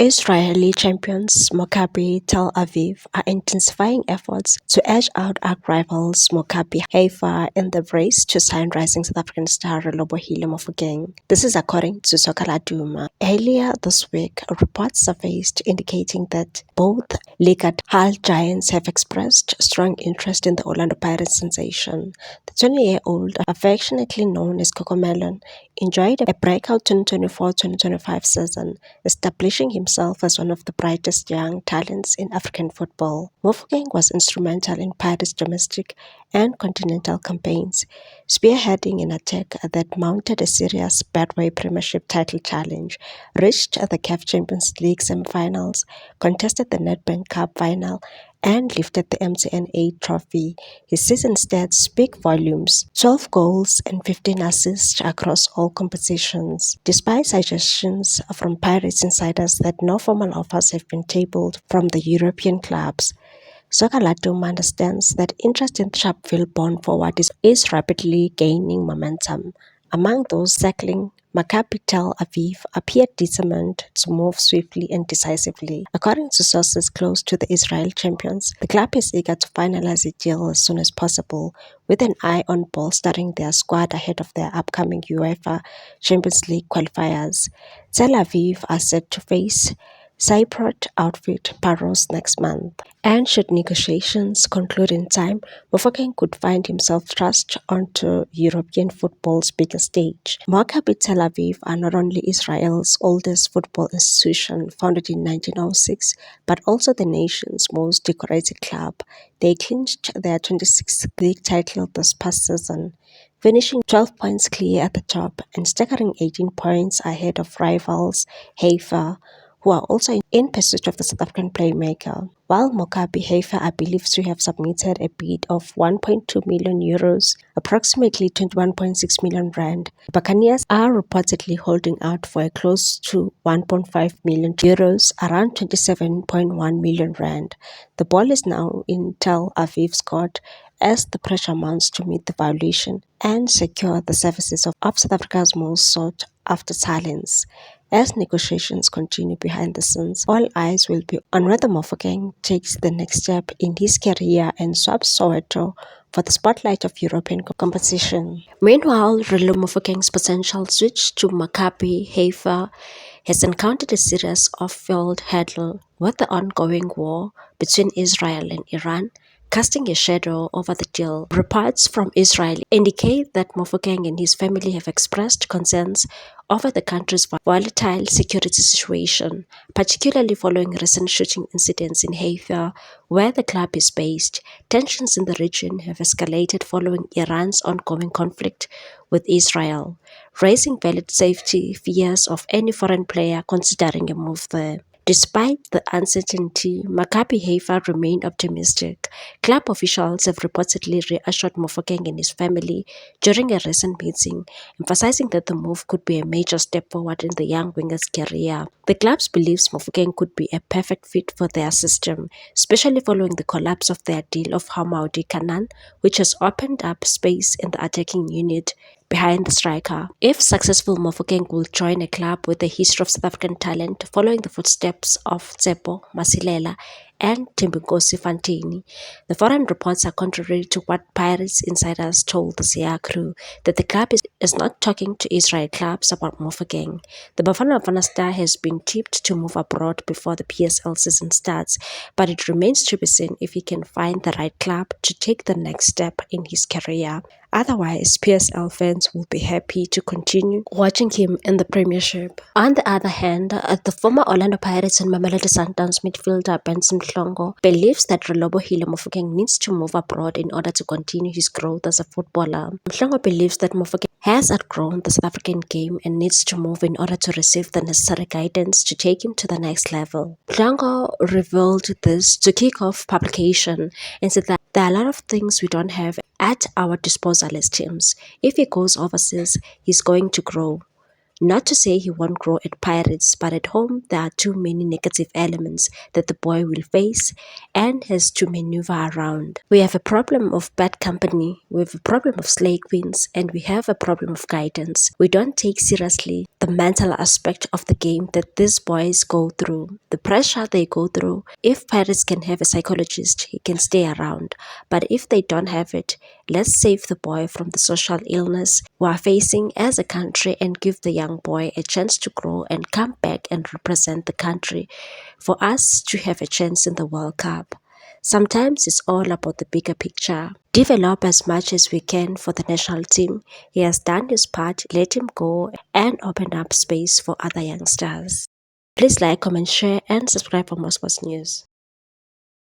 Israeli champions Maccabi Tel Aviv are intensifying efforts to edge out arch rivals Maccabi Haifa in the race to sign rising South African star Relebohile Mofokeng. This is according to Soccer Laduma. Earlier this week, reports surfaced indicating that both Liga Hull Giants have expressed strong interest in the Orlando Pirates sensation. The 20-year-old, affectionately known as Cocomelon, enjoyed a breakout 2024-2025 season, establishing himself as one of the brightest young talents in African football. Mofokeng was instrumental in Pirates' domestic and continental campaigns, spearheading an attack that mounted a serious Betway Premiership title challenge, reached the CAF Champions League semi-finals, contested the Nedbank Cup final, and lifted the MTN 8 trophy. His season stats speak volumes: 12 goals and 15 assists across all competitions. Despite suggestions from Pirates insiders that no formal offers have been tabled from the European clubs, Soccer Latum understands that interest in Sharpeville-born forward is rapidly gaining momentum. Among those circling, Maccabi Tel Aviv appeared determined to move swiftly and decisively. According to sources close to the Israel champions, the club is eager to finalize a deal as soon as possible, with an eye on bolstering their squad ahead of their upcoming UEFA Champions League qualifiers. Tel Aviv are set to face Cypriot outfit Paros next month, and should negotiations conclude in time, Mofokeng could find himself thrust onto European football's biggest stage. Maccabi Tel Aviv are not only Israel's oldest football institution, founded in 1906, but also the nation's most decorated club. They clinched their 26th league title this past season, finishing 12 points clear at the top and staggering 18 points ahead of rivals Haifa, who are also in pursuit of the South African playmaker. While Maccabi Haifa are believed to have submitted a bid of 1.2 million euros, approximately 21.6 million rand, Buccaneers are reportedly holding out for a close to 1.5 million euros, around 27.1 million rand. The ball is now in Tel Aviv's court as the pressure mounts to meet the valuation and secure the services of South Africa's most sought-after talents. As negotiations continue behind the scenes, all eyes will be on whether Mofokeng takes the next step in his career and swaps Soweto for the spotlight of European competition. Meanwhile, Relo Mofokeng's potential switch to Maccabi Haifa has encountered a series of failed hurdles, with the ongoing war between Israel and Iran casting a shadow over the deal. Reports from Israel indicate that Mofokeng and his family have expressed concerns over the country's volatile security situation, particularly following recent shooting incidents in Haifa, where the club is based. Tensions in the region have escalated following Iran's ongoing conflict with Israel, raising valid safety fears of any foreign player considering a move there. Despite the uncertainty, Maccabi Haifa remain optimistic. Club officials have reportedly reassured Mofokeng and his family during a recent meeting, emphasizing that the move could be a major step forward in the young winger's career. The club believes Mofokeng could be a perfect fit for their system, especially following the collapse of their deal of Hamaudi Kanan, which has opened up space in the attacking unit behind the striker. If successful, Mofokeng will join a club with a history of South African talent, following the footsteps of Tsepo Masilela and Thembinkosi Fantini. The foreign reports are contrary to what Pirates insiders told the CR crew, that the club is not talking to Israel clubs about Mofokeng. The Bafana star has been tipped to move abroad before the PSL season starts, but it remains to be seen if he can find the right club to take the next step in his career. Otherwise, PSL fans will be happy to continue watching him in the Premiership. On the other hand, the former Orlando Pirates and Mamelodi Sundowns midfielder Benson Mhlongo believes that Relebohile Mofokeng needs to move abroad in order to continue his growth as a footballer. Mhlongo believes that Mofokeng has outgrown the South African game and needs to move in order to receive the necessary guidance to take him to the next level. Mhlongo revealed this to kick off publication and said that there are a lot of things we don't have at our disposal as teams. If he goes overseas, he's going to grow. Not to say he won't grow at Pirates, but at home there are too many negative elements that the boy will face and has to maneuver around. We have a problem of bad company, we have a problem of slay queens, and we have a problem of guidance. We don't take seriously the mental aspect of the game that these boys go through, the pressure they go through. If Pirates can have a psychologist, he can stay around. But if they don't have it, let's save the boy from the social illness we are facing as a country and give the young boy a chance to grow and come back and represent the country for us to have a chance in the World Cup. Sometimes it's all about the bigger picture. Develop as much as we can for the national team. He has done his part, let him go and open up space for other youngsters. Please like, comment, share, and subscribe for more sports news.